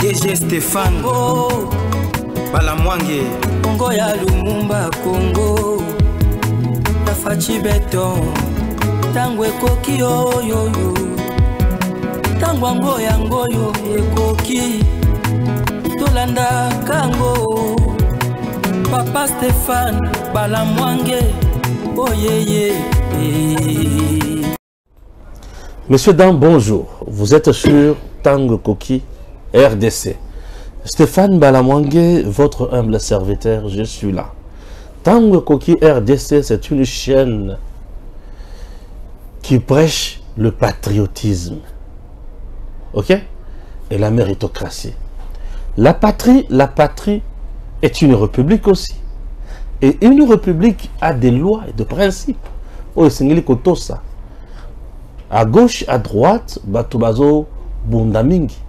DG Stéphane Balamwange Congo ya Lumumba Congo Tafachi Beton Tango ekoki yo Tango yango yo ekoki Tolanda Kango Papa Stéphane Balamwange Oh yeah. Messieurs, dames, bonjour. Vous êtes sur Tango Koki, RDC. Stéphane Balamwange, votre humble serviteur, je suis là. Tango Koki, RDC, c'est une chaîne qui prêche le patriotisme. Ok? Et la méritocratie. La patrie est une république aussi. Et une république a des lois et des principes. Oh, c'est ça. À gauche, à droite, Batubazo, Bundamingi.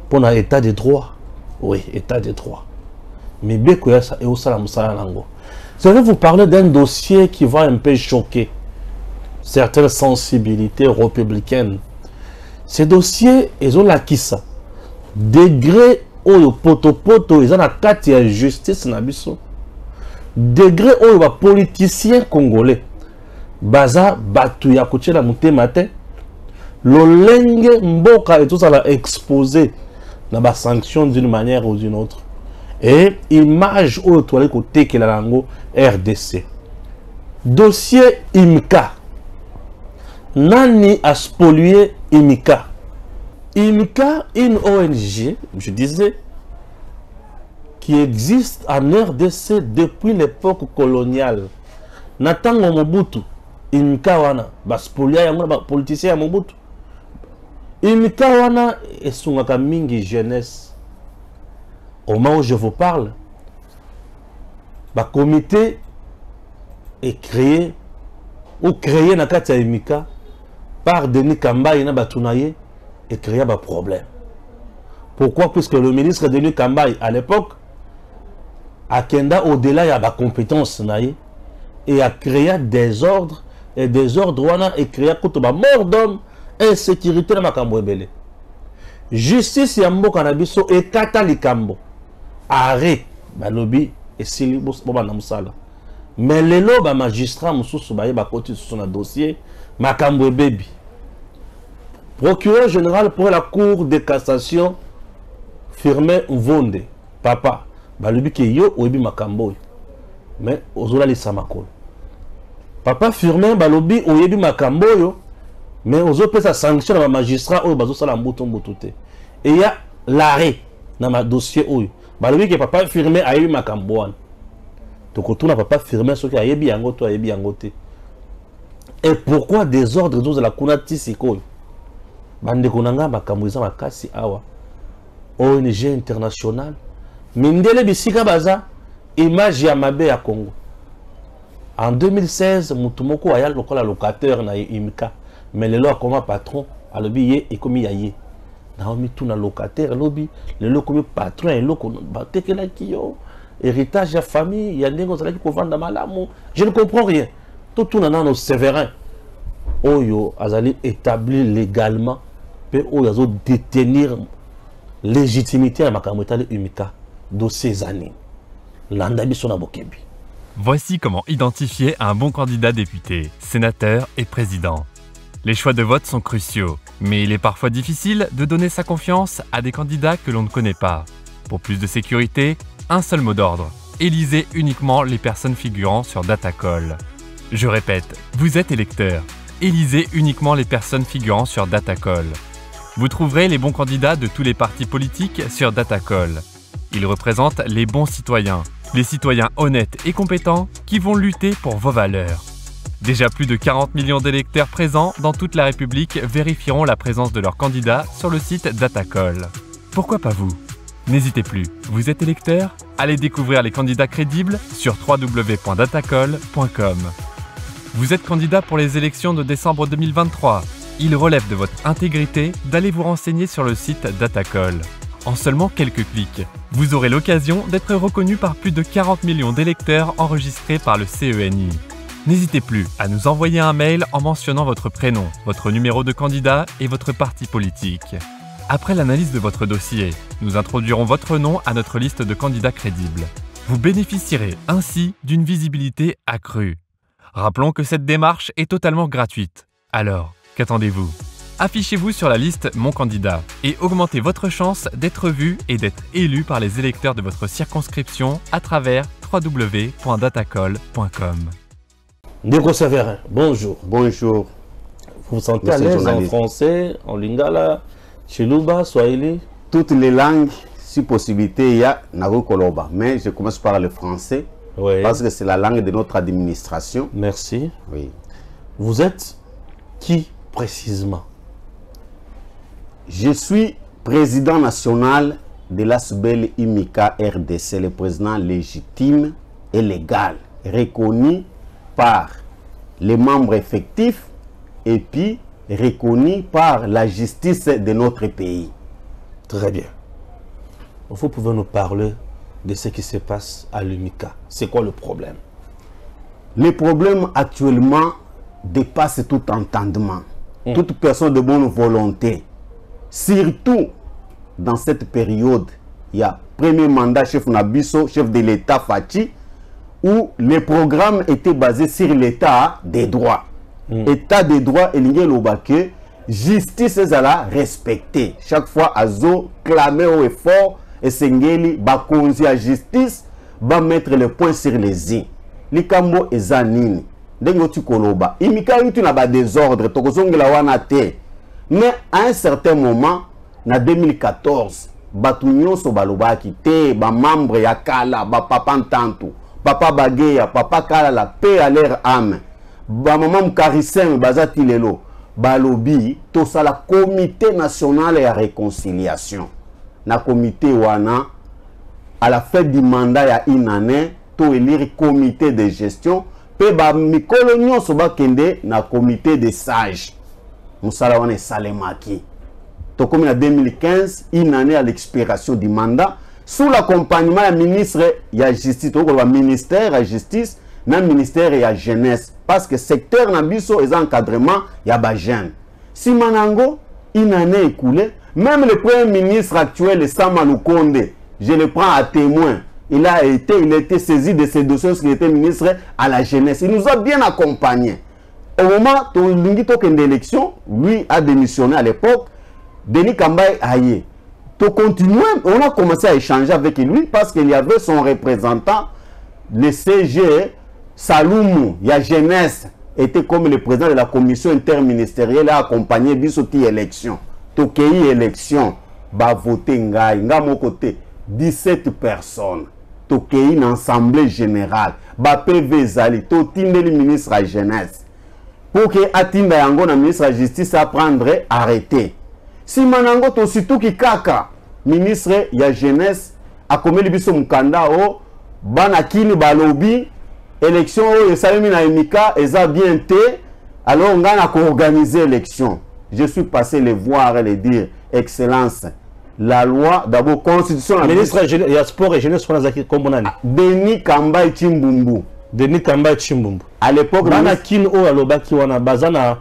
Pour un état de droit. Oui, état de droit. Mais bien que ça est au salam salango. Je vais vous parler d'un dossier qui va un peu choquer certaines sensibilités républicaines. Ces dossiers, ils ont la kissa. Degré où le poto, ils ont la carte de justice nabiso. Degré où les politiciens congolais. Baza, batu ya kuche la mute matin. Lolenge mboka et tout ça l'a exposé dans la sanction d'une manière ou d'une autre. Et image au toile côté que la langue RDC. Dossier IMCA. Nani a spolié IMCA. IMCA, une ONG, je disais, qui existe en RDC depuis l'époque coloniale. Natango Mobutu, IMCA wana, baspolia yango ba politicien Mobutu. IMCA wana esungaka mingi jeunesse. Au moment où je vous parle, le comité est créé ou créé na kati ya IMCA par Denis Kambaye na Batunaye et créé un problème. Pourquoi? Puisque le ministre Denis Kambaye à l'époque a kenda au-delà de la compétence et a créé des ordres et des ordres wana et créé kutuba mort d'homme insécurité na makambo ebele. Justice ya mboka na biso et kata likambo. Arrêt balobi et silibus boba na musala. Mais lelo ba magistrat mususu baye ba koti sur son dossier makambo ebebi. Procureur général pour la cour de cassation Firmin Mvonde papa balobi ke yo oyebi makambo mais ozola li samakolo. Papa Firmin balobi oyebi makambo yo mais ozo pesa sanction na magistrat oyo bazo sala mbuto te. Et il y a l'arrêt dans ma dossier oyo. Balobi ke papa Firmin ayebi makambo wana. Tokotuna papa Firmin soki ayebi yango to ayebi yango te. Et pourquoi des ordres de la kunati sikoyo? Bande konanga makambo eza makasi awa. ONG internationale. Mindele bisika baza image ya mabe ya Congo. En 2016, Mutumoko aya lokola locataire na IMCA. Mais le loi comme patron, a lobi ye et comme yaye. Naomi tuna locataire lobi, le lo comme patron et lo comme batekela kiyo. Héritage ya famille, ya ndengo zala ki kovanda malamu. Je ne comprends rien. Tout nana no sévérin. Oyo azali établi légalement pe oyo azo détenir légitimité à makambo etali IMCA de ces années. Landa biso na bokebi. Voici comment identifier un bon candidat député, sénateur et président. Les choix de vote sont cruciaux, mais il est parfois difficile de donner sa confiance à des candidats que l'on ne connaît pas. Pour plus de sécurité, un seul mot d'ordre. Élisez uniquement les personnes figurant sur Datacall. Je répète, vous êtes électeur. Élisez uniquement les personnes figurant sur Datacall. Vous trouverez les bons candidats de tous les partis politiques sur Datacall. Ils représentent les bons citoyens, les citoyens honnêtes et compétents qui vont lutter pour vos valeurs. Déjà plus de 40 millions d'électeurs présents dans toute la République vérifieront la présence de leurs candidats sur le site Datacall. Pourquoi pas vous? N'hésitez plus, vous êtes électeur? Allez découvrir les candidats crédibles sur www.datacall.com. Vous êtes candidat pour les élections de décembre 2023. Il relève de votre intégrité d'aller vous renseigner sur le site Datacall. En seulement quelques clics, vous aurez l'occasion d'être reconnu par plus de 40 millions d'électeurs enregistrés par le CENI. N'hésitez plus à nous envoyer un mail en mentionnant votre prénom, votre numéro de candidat et votre parti politique. Après l'analyse de votre dossier, nous introduirons votre nom à notre liste de candidats crédibles. Vous bénéficierez ainsi d'une visibilité accrue. Rappelons que cette démarche est totalement gratuite. Alors, qu'attendez-vous? Affichez-vous sur la liste Mon candidat et augmentez votre chance d'être vu et d'être élu par les électeurs de votre circonscription à travers www.datacall.com. Ndeko Saverin, bonjour. Bonjour. Vous vous sentez à l'aise en français, en lingala, chiluba, swahili? Toutes les langues, si possibilité, il y a Nago Koloba. Mais je commence par le français, Oui. parce que c'est la langue de notre administration. Merci. Oui. Vous êtes qui précisément? Je suis président national de l'ASBEL IMICA RDC, le président légitime et légal, reconnu par les membres effectifs et puis reconnu par la justice de notre pays. Très bien. Vous pouvez nous parler de ce qui se passe à l'UMICA. C'est quoi le problème? Le problème actuellement dépasse tout entendement, toute personne de bonne volonté. Surtout dans cette période, il y a premier mandat chef Nabiso, chef de l'État Fachi, où les programmes étaient basés sur l'État des droits. État des droits et l'Obake, justice est à la respecter. Chaque fois, Azo clamé au effort et Sengeli, Bakonzi à justice, va mettre le point sur les i. Likambo et Zanini. Dengo tu koloba. Imika yutu na ba désordre, tokozongela wana te. Mais à un certain moment, en 2014, Batunyo so balobaki te, ba membre ya kala, ba papa ntantu, papa bageya, papa kala la paix à leur âme. Ba maman Karissem bazati lelo, balobi, to sa la comité national et réconciliation. Na comité wana, à la fin du mandat ya une année, to élire comité de gestion, pe ba mikolo nyonso ba kende na comité de sages. Moussala wana salemaki. To comme en 2015, une année à l'expiration du mandat, sous l'accompagnement du ministre de la justice, le ministère de la justice, le ministère de la jeunesse, parce que le secteur Nabiso est encadrement, il y a des jeunes. Si Manango, une année écoulée, même le premier ministre actuel, Sama Lukonde, je le prends à témoin, il a été saisi de ces dossiers qu'il était ministre à la jeunesse. Il nous a bien accompagnés. Au moment de l'élection, lui a démissionné à l'époque, Denis Kambaye Aye. Pour continuer, on a commencé à échanger avec lui parce qu'il y avait son représentant, le CG Saloumou, il y a jeunesse, était comme le président de la commission interministérielle, a accompagné Bissoti élection. Tokei élection, ba voté Ngai, mon côté, 17 personnes. Tokei une assemblée générale, ba PV Zali, Totinde le ministre de la jeunesse. Pour que Atinda Yango, le ministre de la justice, à prendre arrêté. Si Manango, to surtout qui kaka, ministre de la jeunesse, a commis le biso mukanda o, banakini balobi, élection o, salimi na emika, eza bien te, alors on a organisé l'élection. Je suis passé les voir et les dire, Excellence, la loi, d'abord, constitution. Ministre de la sport et jeunesse, Denis Kambaye Chimbumbu. Denis Kambaye Chimbumbu. À l'époque, Banakin o alobaki wana bazana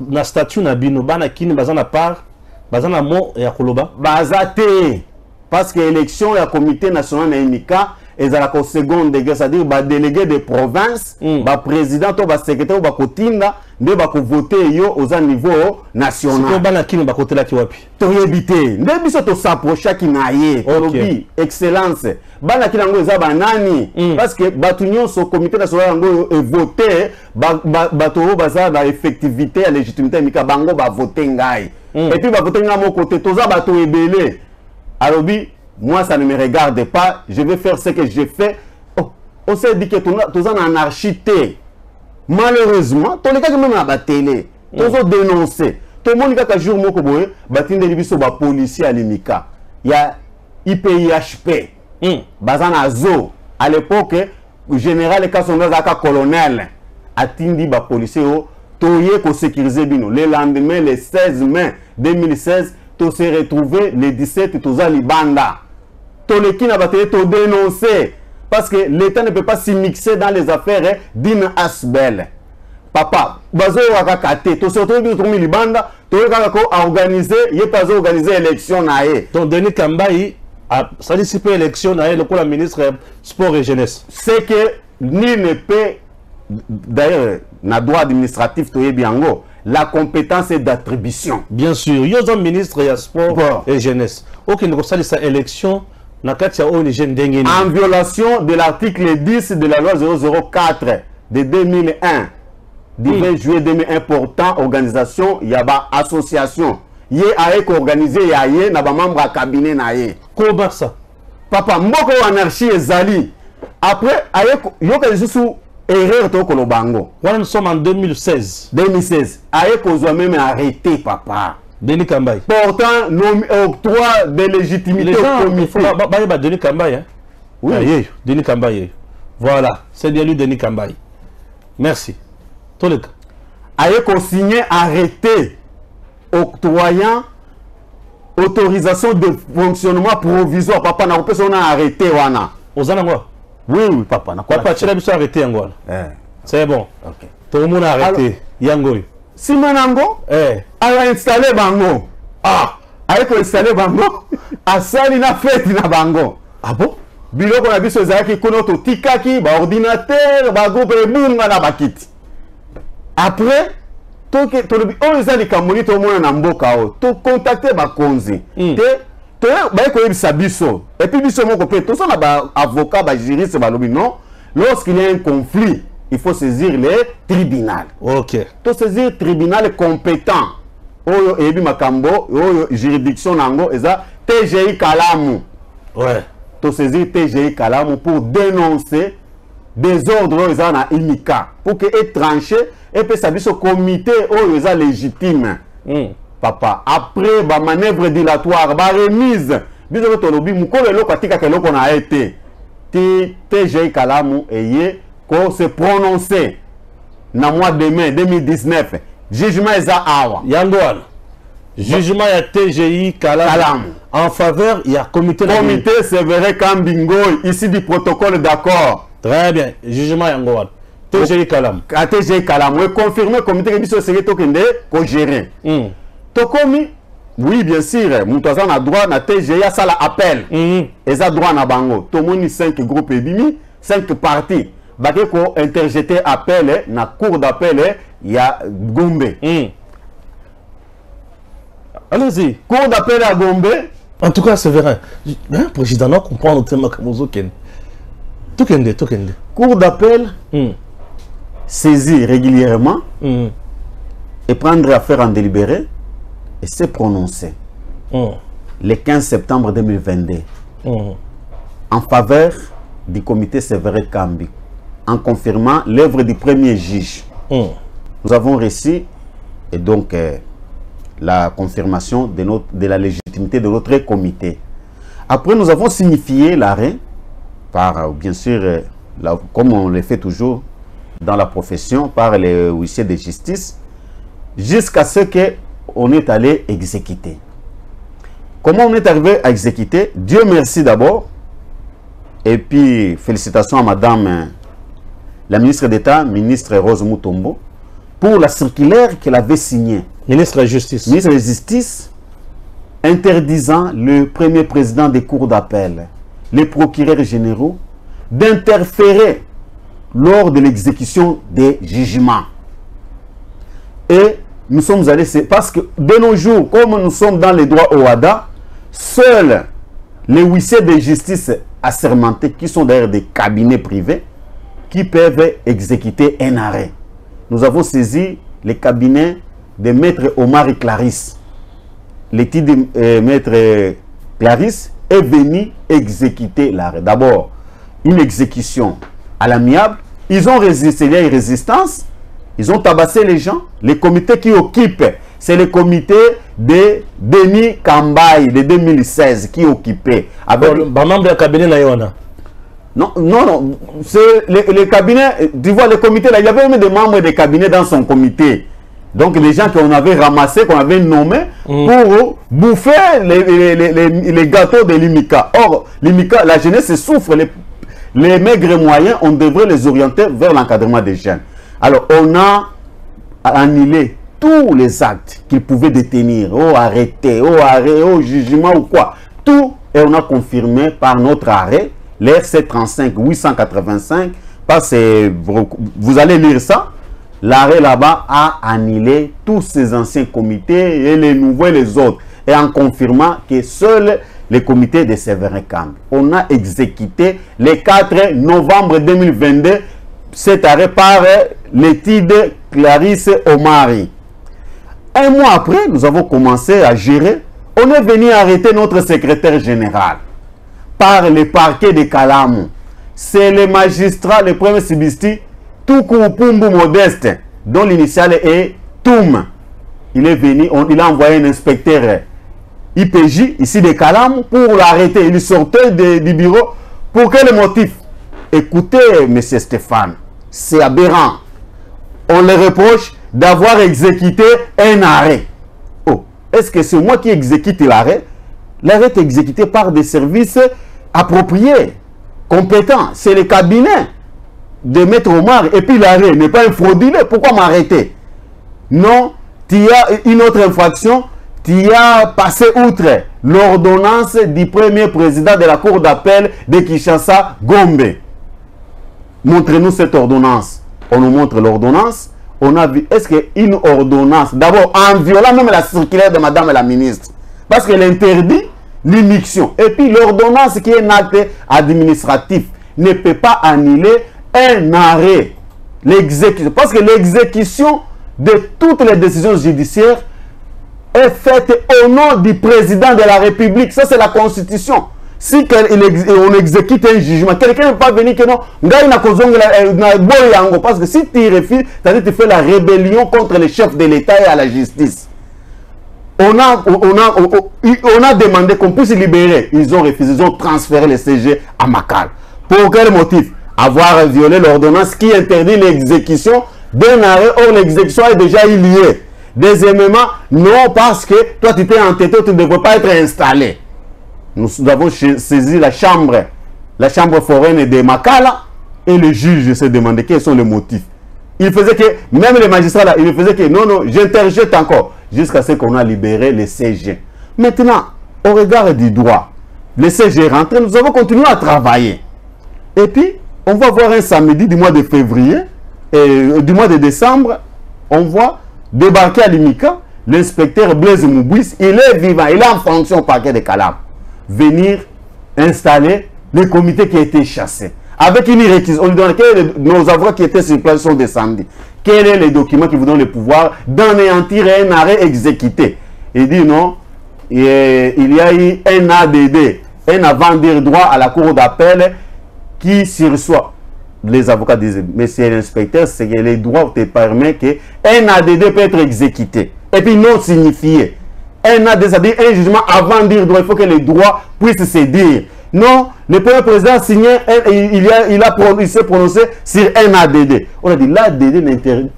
na statut na bino, Banakin bazana part, bazana mo ya koloba. Bazate. Parce que l'élection ya comité national na emika, ils ont la seconde degré, c'est-à-dire ba délégué de province, ba président ou ba secrétaire ou ba kotinda, ne ba ko voter yo aux niveau national. C'est Banakin ba kote la ki wapi. To yebité, ne biso to s'approcher ki na ye. Olobi excellence. Banakin ngo eza banani parce que batunyo so comité national ngo voter ba to baza na effectivité à légitimité mika bango ba voter ngai. Et puis ba voter nga mon côté toza ba to ebele. Alobi moi, ça ne me regarde pas. Je vais faire ce que j'ai fait. Oh, on s'est dit que tout est en anarchie. Malheureusement, tout le cas même à la télé, tout est dénoncé. Tout le monde qui a jour moko boye, batin de libiso ba policier à l'imika. Il y a IPIHP. Bazana zo. À l'époque, le général Kassonga Zaka colonel atindi ba policier o toye ko sécuriser bino. Le lendemain, le 16 mai 2016, tout s'est retrouvé le 17 tout ça libanda. Tout le qui n'a pas été dénoncé parce que l'État ne peut pas s'y mixer dans les affaires d'une ASBEL. Papa, bazo wakakate to surtout bi to milibanda to ko organiser ye pas organiser élection na ye. Donc Denis Kambayi a participé à l'élection na ye le ministre sport et jeunesse. C'est que ni ne peut d'ailleurs na droit administratif to yebiango la compétence est d'attribution. Bien sûr, yo son ministre ya sport et jeunesse. OK, nous ça sa élection na katia ONG ndengeni. En violation de l'article 10 de la loi 004 de 2001. Du 20 juillet 2001 portant organisation yaba association. Ye aye ko organiser ya ye na ba membre à cabinet na ye. Comment ça? Papa mboko anarchie ezali. Après aye yo ka sous erreur to ko lobango. Nous sommes en 2016. 2016. Aye ko zo même arrêté papa. Denis Kambayi. Portant octroi de légitimité au comité. Denis Kambayi, hein? Oui. Aye, Denis Kambayi. Voilà, c'est bien lui Denis Kambayi. Merci. Tolek. Aye ko signé arrêté octroyant autorisation de fonctionnement provisoire. Papa na personne arrêté wana. Ozana ngwa? Oui, papa. Papa, tu l'as arrêté ngwa. C'est bon. OK. Tout le monde a arrêté. Yango. Si manango, a installé bango. Ah, aye ko installé bango. Asali na fête na bango. Ah bon? Biloko na biso ezalaki kuno to tikaki ba ordinateur ba groupe ebunga na bakiti. Après to on les a les kamoni to mona na mboka o to contacter ba konzi te ba ko yebisa biso et puis biso moko pe to so na ba avocat ba juriste ba lobi non, lorsqu'il y a un conflit il faut saisir le tribunal. OK, to saisir tribunal compétent oyo ebi makambo oyo juridiction nango eza TGI Kalamu. Ouais, to saisir TGI Kalamu pour dénoncer des ordres aux na imika pour que est tranché et puis ça dit au comité aux légitime. Papa après ba manœuvre dilatoire ba remise biso to lobi mukolo eloko atika keloko na été TGI Kalamu eye ko se prononcer na mois de mai 2019 jugement eza awa yangoal jugement ya TGI Kalamu en faveur il y a comité Sévéré Kambingo ici du protocole d'accord. Très bien, jugement yangoal TGI Kalamu. TGI Kalamu est confirmé comité que biso serait tokende ko gérer. Tokomi oui bien sûr, Moutazan a droit na TGI à ça la appel. Et ça droit na bango. Tomoni 5 groupes ebimi, 5 partis. Baké ko interjeter appel na cour d'appel il y a Gombe. Allez-y. Cour d'appel à Gombe. En tout cas, c'est vrai. Le président n'a comprend le thème comme Ken. Tout kende. Cour d'appel saisit régulièrement et prendre affaire en délibéré et se prononcer le 15 septembre 2022 en faveur du comité Sévéré Kambi en confirmant l'œuvre du premier juge. Nous avons reçu et donc la confirmation de la légitimité de notre comité. Après, nous avons signifié l'arrêt par, bien sûr, comme on le fait toujours dans la profession, par les huissiers de justice, jusqu'à ce qu'on est allé exécuter. Comment on est arrivé à exécuter? Dieu merci d'abord. Et puis, félicitations à Madame la ministre d'État, ministre Rose Mutombo, pour la circulaire qu'elle avait signée. Ministre de la Justice. Ministre de la Justice, interdisant le premier président des cours d'appel, les procureurs généraux, d'interférer lors de l'exécution des jugements. Et nous sommes allés, parce que de nos jours, comme nous sommes dans les droits OHADA, seuls les huissiers de justice assermentés, qui sont derrière des cabinets privés, qui peuvent exécuter un arrêt. Nous avons saisi les cabinets de Maître Omar et Clarisse. L'étude de Maître Clarisse est venu exécuter l'arrêt. D'abord, une exécution à l'amiable. Ils ont résisté, il y a une résistance. Ils ont tabassé les gens. Les comités qui occupent, c'est le comité de Denis Kambayi de 2016 qui occupait. Avec membre du cabinet Nayona. Non, c'est le cabinet, tu vois, le comité là, il y avait même des membres des cabinets dans son comité. Donc les gens qu'on avait ramassés, qu'on avait nommés pour bouffer les gâteaux de l'IMICA. Or, l'IMICA, la jeunesse souffre, les maigres moyens, on devrait les orienter vers l'encadrement des jeunes. Alors, on a annulé tous les actes qu'ils pouvaient détenir, arrêter, arrêt, jugement ou quoi. Tout, et on a confirmé par notre arrêt, l'RC 35-885, parce que vous allez lire ça, l'arrêt là-bas a annulé tous ces anciens comités et les nouveaux et les autres, et en confirmant que seuls les comités de Séverin Kambi. On a exécuté le 4 novembre 2022 cet arrêt par l'étude Clarisse Omari. Un mois après, nous avons commencé à gérer. On est venu arrêter notre secrétaire général par le parquet de Kalamu. C'est le magistrat, le premier Sibisti, Tukumpumbu Modeste, dont l'initiale est Toum. Il est venu, il a envoyé un inspecteur IPJ, ici de Kalamu, pour l'arrêter. Il sortait du bureau. Pour quel motif? Écoutez, M. Stéphane, c'est aberrant. On le reproche d'avoir exécuté un arrêt. Oh, est-ce que c'est moi qui exécute l'arrêt? L'arrêt est exécuté par des services appropriés, compétents. C'est le cabinet de Maître Omar. Et puis l'arrêt n'est pas un frauduleux. Pourquoi m'arrêter? Non, tu as une autre infraction. Tu as passé outre l'ordonnance du premier président de la cour d'appel de Kinshasa, Gombe. Montrez-nous cette ordonnance. On nous montre l'ordonnance. On a vu, est-ce qu'une ordonnance, d'abord en violant même la circulaire de Madame la ministre, parce qu'elle interdit l'immixtion. Et puis l'ordonnance qui est un acte administratif ne peut pas annuler un arrêt. L'exécution, parce que l'exécution de toutes les décisions judiciaires est faite au nom du président de la République. Ça, c'est la Constitution. Si on exécute un jugement, quelqu'un ne peut pas venir que non, parce que si tu refuses, c'est-à-dire que tu fais la rébellion contre les chefs de l'État et à la justice. On a demandé qu'on puisse libérer. Ils ont refusé, ils ont transféré le CG à Makala. Pour quel motif? Avoir violé l'ordonnance qui interdit l'exécution d'un arrêt. Or, l'exécution est déjà liée. Deuxièmement, non, parce que toi, tu t'es entêté, tu ne devrais pas être installé. Nous avons saisi la chambre foraine de Makala et le juge s'est demandé quels sont les motifs. Il faisait que, même les magistrats là, il faisait que non, j'interjette encore jusqu'à ce qu'on a libéré le CG. Maintenant, au regard du droit, le CG est rentré, nous avons continué à travailler. Et puis, on va voir un samedi du mois de février, et du mois de décembre, on voit débarquer à l'IMICA, l'inspecteur Blaise Moubouis, il est vivant, il est en fonction au parquet de Kalamu. Venir installer le comité qui a été chassé. Avec une réquisition, on lui donne nos avocats qui étaient sur place sont descendus. Quel est le document qui vous donne le pouvoir d'anéantir un arrêt exécuté? Il dit non, il y a eu un ADD, un avant-dire droit à la cour d'appel qui s'y reçoit. Les avocats disent, monsieur l'inspecteur, c'est que les droits te permettent qu'un ADD peut être exécuté. Et puis non signifié. Un ADD, c'est-à-dire un jugement avant dire droit, il faut que les droits puissent se dire. Non, le premier président a signé, il s'est prononcé sur un ADD. On a dit, l'ADD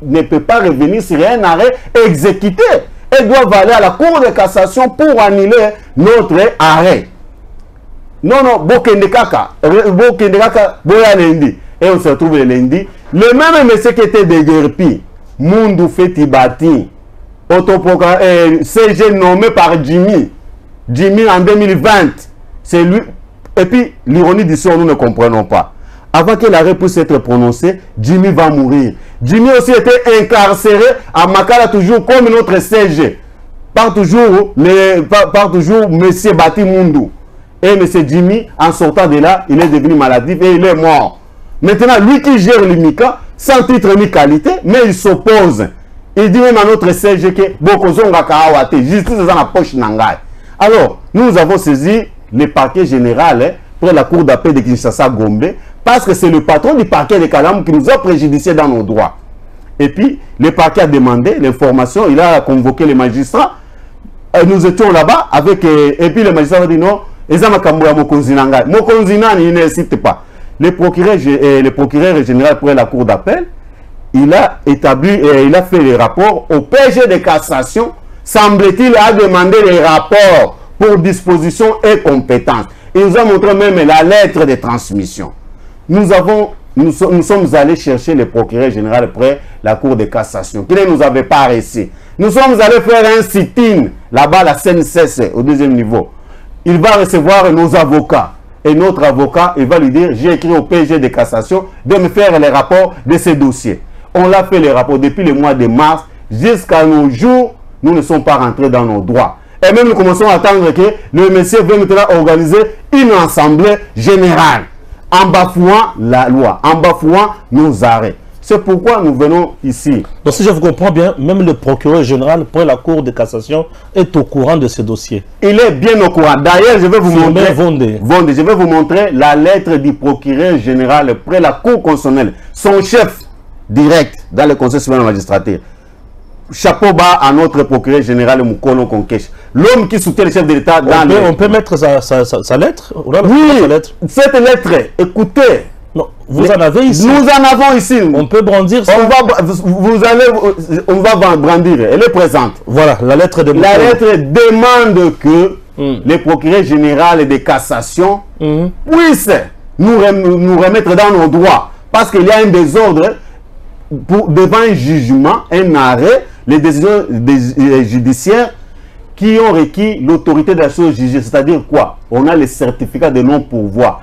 ne peut pas revenir sur un arrêt exécuté. Elle doit aller à la cour de cassation pour annuler notre arrêt. Non, Bokendekaka, Boya lundi. Et on se retrouve le lundi. Le même monsieur qui était de Guerpi, Mundu Fetibati, CG nommé par Jimmy en 2020, c'est lui. Et puis l'ironie d'ici, nous ne comprenons pas. Avant que l'arrêt puisse être prononcé, Jimmy va mourir. Jimmy aussi était incarcéré à Makala, toujours comme notre CG. Par toujours monsieur Bati Mundu. Et M. Jimmy, en sortant de là, il est devenu maladif et il est mort. Maintenant, lui qui gère l'IMICA, sans titre ni qualité, mais il s'oppose. Il dit même à notre CG que Bokozonga Kaawate, justice dans la poche Nangai. Alors, nous avons saisi le parquet général pour la cour d'appel de Kinshasa Gombe, parce que c'est le patron du parquet de Kalamu qui nous a préjudicié dans nos droits. Et puis, le parquet a demandé l'information, il a convoqué les magistrats. Nous étions là-bas avec. Et puis, le magistrat a dit non. Il ne cite pas. Le procureur général pour la cour d'appel, il a établi et il a fait les rapports au PG de cassation. Semble-t-il a demandé les rapports pour disposition et compétence. Il nous a montré même la lettre de transmission. Nous avons nous sommes allés chercher le procureur général près la Cour de cassation, qui ne nous avait pas reçu. Nous sommes allés faire un sit-in là-bas à la CNCS au 2e niveau. Il va recevoir nos avocats. Et notre avocat, il va lui dire, j'ai écrit au PG de cassation de me faire les rapports de ces dossiers. On l'a fait les rapports depuis le mois de mars jusqu'à nos jours. Nous ne sommes pas rentrés dans nos droits. Et même nous commençons à attendre que le monsieur veut maintenant organiser une assemblée générale en bafouant la loi, en bafouant nos arrêts. C'est pourquoi nous venons ici. Donc si je vous comprends bien, même le procureur général près la Cour de cassation est au courant de ce dossier. Il est bien au courant. D'ailleurs, je vais vous montrer Vondé. Je vais vous montrer la lettre du procureur général près la Cour constitutionnelle. Son chef direct dans le Conseil supérieur de la magistrature. Chapeau bas à notre procureur général Mukolo Konkesh. L'homme qui soutient le chef de l'État dans on peut mettre sa lettre? Oui, sa lettre. Cette lettre, écoutez. Non, vous en avez ici. Nous en avons ici. On peut brandir ça. On va brandir. Elle est présente. Voilà, la lettre de La lettre demande que le procureur général de cassation puisse nous remettre dans nos droits. Parce qu'il y a un désordre devant un jugement, un arrêt, les décisions judiciaires qui ont requis l'autorité de la chose jugée. C'est-à-dire quoi? On a les certificats de non-pourvoi.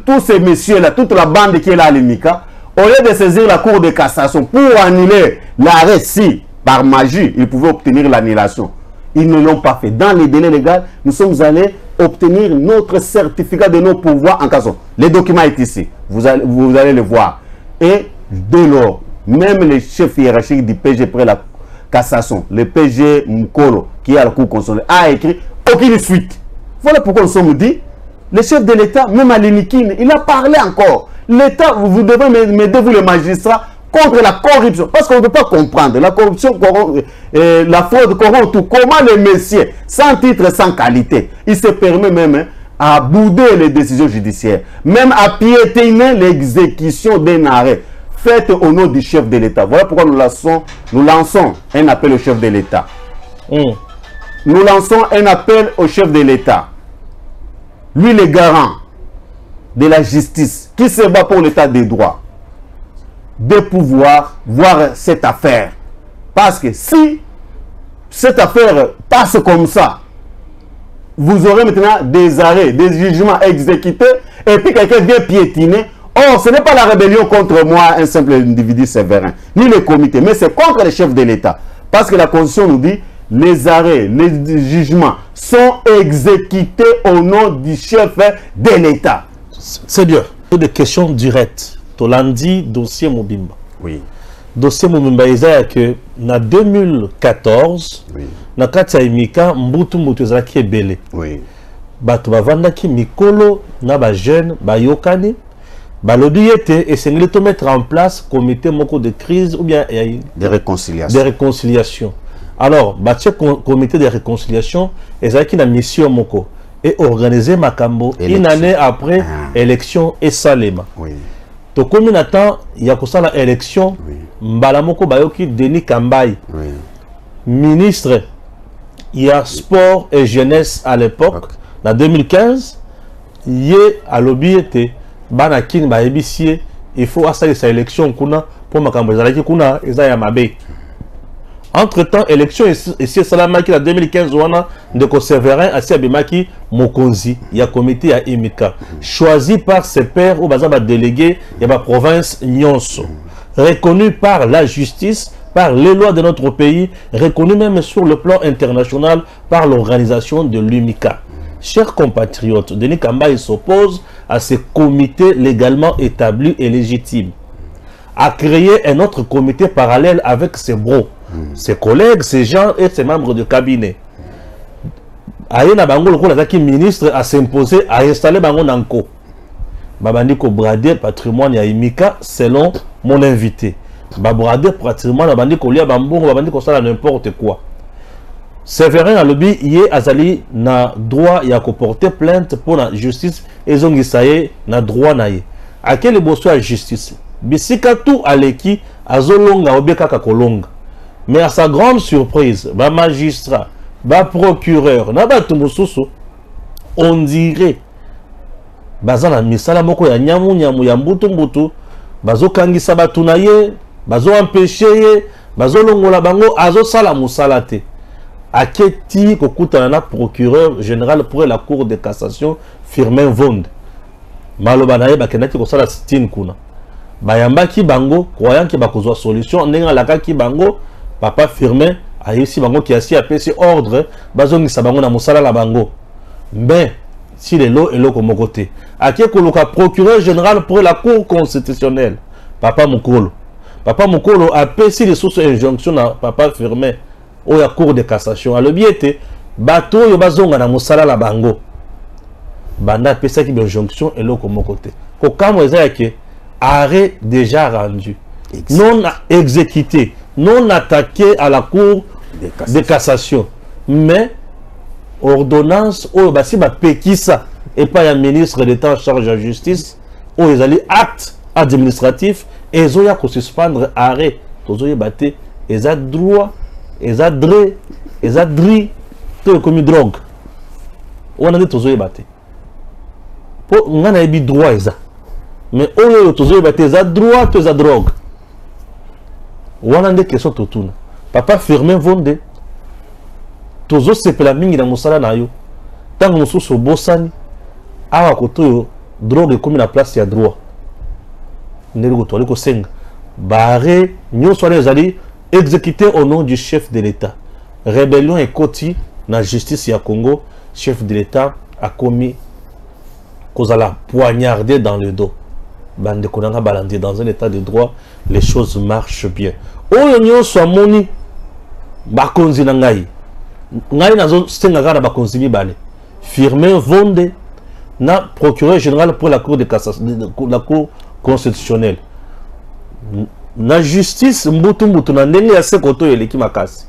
Tous ces messieurs-là, toute la bande qui est là à l'IMICA, au lieu de saisir la Cour de cassation pour annuler l'arrêt, si par magie, ils pouvaient obtenir l'annulation. Ils ne l'ont pas fait. Dans les délais légaux, nous sommes allés obtenir notre certificat de non-pourvoi en cassation. Les documents sont ici. Vous allez le voir. Et dès lors, même les chefs hiérarchiques du PG près la cassation, le PG Mukolo, qui est à la Cour constitutionnelle, a écrit aucune suite. Voilà pourquoi nous sommes dit, le chef de l'État, même à l'Inikine, il a parlé encore. L'État, vous devez m'aider, vous les magistrats, contre la corruption. Parce qu'on ne peut pas comprendre. La corruption, la fraude corrompt tout. Comment les messieurs, sans titre, sans qualité, il se permet même à bouder les décisions judiciaires, même à piétiner l'exécution d'un arrêt fait au nom du chef de l'État. Voilà pourquoi nous lançons un appel au chef de l'État. Nous lançons un appel au chef de l'État. Lui, le garant de la justice, qui se bat pour l'état des droits, de pouvoir voir cette affaire. Parce que si cette affaire passe comme ça, vous aurez maintenant des arrêts, des jugements exécutés, et puis quelqu'un vient piétiner. Or, ce n'est pas la rébellion contre moi, un simple individu sévérin, ni le comité, mais c'est contre le chef de l'État. Parce que la Constitution nous dit, les arrêts, les jugements sont exécutés au nom du chef de l'État. C'est bien. Des questions directes. Tolandi, dossier Mobimba. Oui. Dossier Mobimba, il y a que, en 2014, na kati ya imika mbutu ezalaki ebele. Oui. Bato bavandaki mikolo na ba jeune bayokani balobi ete esengeli to mettre en place comité moko de crise ou bien de réconciliation. De réconciliation. Alors, batie comité de réconciliation ezalaki na mission moko et organiser makambo une année après élection et salema. Oui. To komi na temps ya kosala élection mbala moko bayoki Denis Kambai. Oui. Ministre il y a sport et jeunesse à l'époque, en 2015, il y a l'objet Banakin Baebissier, il faut assailler sa élection pour Makambozalaki Kuna et Zayamabe. Entre-temps, élection ici Salamaki en 2015, on a de Séverin à Siabimaki Mokonzi, il y a comité à Imika, choisi par ses pairs ou Bazaba délégué, il y a la province Nyonso, reconnu par la justice, par les lois de notre pays, reconnu même sur le plan international par l'organisation de l'UMICA. Chers compatriotes, Denis Kambai s'oppose à ce comité légalement établi et légitime, à créer un autre comité parallèle avec ses bros, ses collègues, ses gens et ses membres de cabinet. Aïna Bango, le ministre, a s'imposé à installer Bango Nanko. Babandiko brader patrimoine ya IMICA selon mon invité. Babrader pratiquement la bandi kolia bambongo bandi ko sala n'importe quoi. Séverin a lobby yé azali na droit ya ko porter plainte pour la justice et zongisaye na droit na ye. A quel bosso à justice. Bisika tout aleki azolonga obeka kakolonga. Mais à sa grande surprise, ba magistrat, ba procureur, na ba tumususu on dirait bazala misala moko ya nyamu ya mbutu mbutu bazo kangisa batu na ye, bazo empêcher ye, bazo longola bango, azo sala musala te. Aketi kokuta na procureur général pour la cour de cassation Firmin Vonde. Maloba na ye bakendaki ko sala stine kuna. Bayambaki bango, croyant ki bakozwa solution, nenga lakaki bango, papa Firmin a réussi bango qui a si apesi ordre, bazo ngisa bango na musala la bango. Mais si les lots et l'eau comme côté. Aké koloka procureur général pour la cour constitutionnelle. Papa Mukolo. Papa Mukolo a pesi les sources injonction à papa Firmin au la cour de cassation. A le biété, bateau yo bazonga na musala la bango. Banda pesa ki injonction et l'eau comme côté. Ko kamo ezaki arrêt déjà rendu. Non exécuté, non attaqué à la cour de cassation. Mais ordonnance ou basi ba pekisa et pas un ministre d'État en charge de la justice ou ils allaient acte administratif et ils ont à suspendre arrêt tous ont batté ils a droit ils a dré ils a dri tout comme drogue on a dit tous ont batté pour on a eu droit ils a mais eux tous ont batté ils a droit tous a drogue on a des questions tout tourne papa Firmin Vonde tozo sepela mingi na musala na yo tango mususu bosani awa koto drogue comme na place ya droit ndeli ko toli ko senga baré nyonso les ali exécuté au nom du chef de l'État. Rébellion et koti na justice ya Congo, chef de l'État a commis cause à la poignarder dans le dos. Bande konanga balandi dans un état de droit, les choses marchent bien. Oyo nyonso amoni bakonzi na ngai ngai nazo senga kara bakonzi mibale Firmin Vonde na procureur général pour la cour de cassation, la cour constitutionnelle na justice mbutu mbutu na ndenge ya sekoto eleki makasi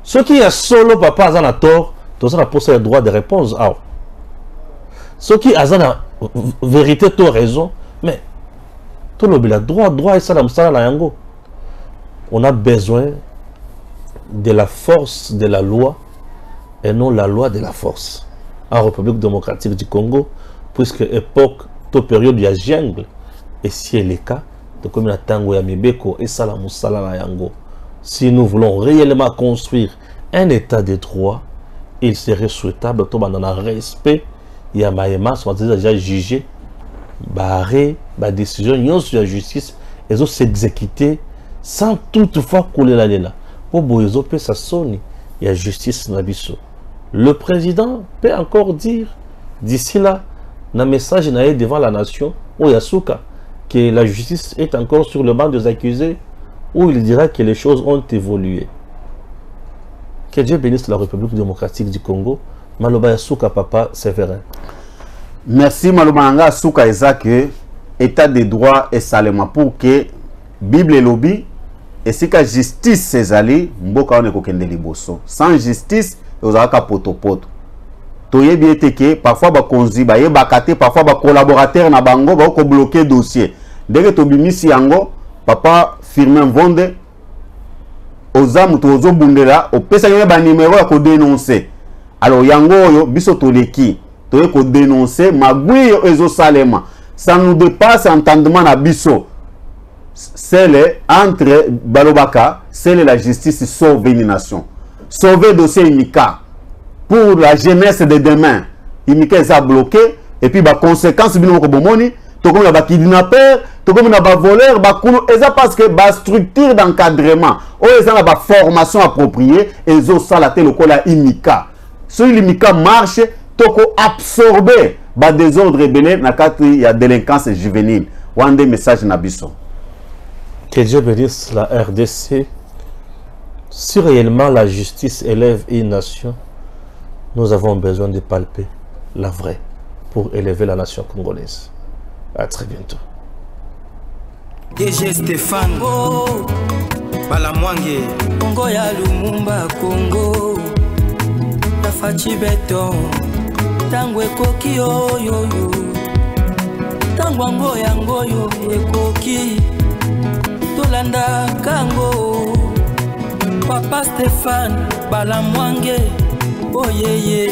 ce qui est solo papa azana tort tous na posa ya droit de réponse ah ce qui azana vérité to raison mais tout le droit et ça la msala la yango on a besoin de la force de la loi et non la loi de la force en République démocratique du Congo, puisque époque, toute période il y a jungle, et si c'est le cas, de comme la tango ya mibeko et ça la musala la yango. Si nous voulons réellement construire un état de droit, il serait souhaitable que dans un respect, il y a maïma, soit déjà jugé, barré, la décision sur la justice, et ils s'exécuter sans toutefois couler la lela. Pour boyezo pe sa soni, il y a justice nabiso. Le président peut encore dire, d'ici là, un message devant la nation, ou Yasuka, que la justice est encore sur le banc des accusés, où il dira que les choses ont évolué. Que Dieu bénisse la République démocratique du Congo. Maloba Yasuka, papa Séverin. Merci Maloba Yasuka Isaac, état de droit et salement pour que Bible et lobby et si la justice c'est allé, mboka on est kokende liboso. Sans justice, vous avez qu'à poto. Toye bien que parfois ba konzi ba yebakate parfois ba collaborateur na bango ba ko bloquer dossier. Dès que to bimisi yango papa Firmin Vonde ozamu to ozo bundela o pesa ngene ba numéro ya ko dénoncer. Alors yango yo biso to leki to ko dénoncer magui ezo salema. Ça nous dépasse entendement na biso. C'est entre Balobaka, c'est la justice sauver une nation. Sauver le dossier Imika. Pour la jeunesse de demain, Imika est bloqué. Et puis, les conséquences, c'est comme les kidnappeurs, comme les voleurs, c'est parce que la structure d'encadrement, ils ont la formation appropriée, ils ont salaté le col à Imika. Si l'Imika marche, ils ont absorbé les désordres rebelles dans la délinquance juvénile. Ou un des messages Nabiso. Que Dieu bénisse la RDC. Si réellement la justice élève une nation, nous avons besoin de palper la vraie pour élever la nation congolaise. À très bientôt. DG Stéphane Balamwange Congo ya Lumumba Congo Tafachi Beton Tangwe Koki Oyo Tangwango Yangoyo Ekoki Tolanda Kango Papa Stéphane Balamwange Oh yeah yeah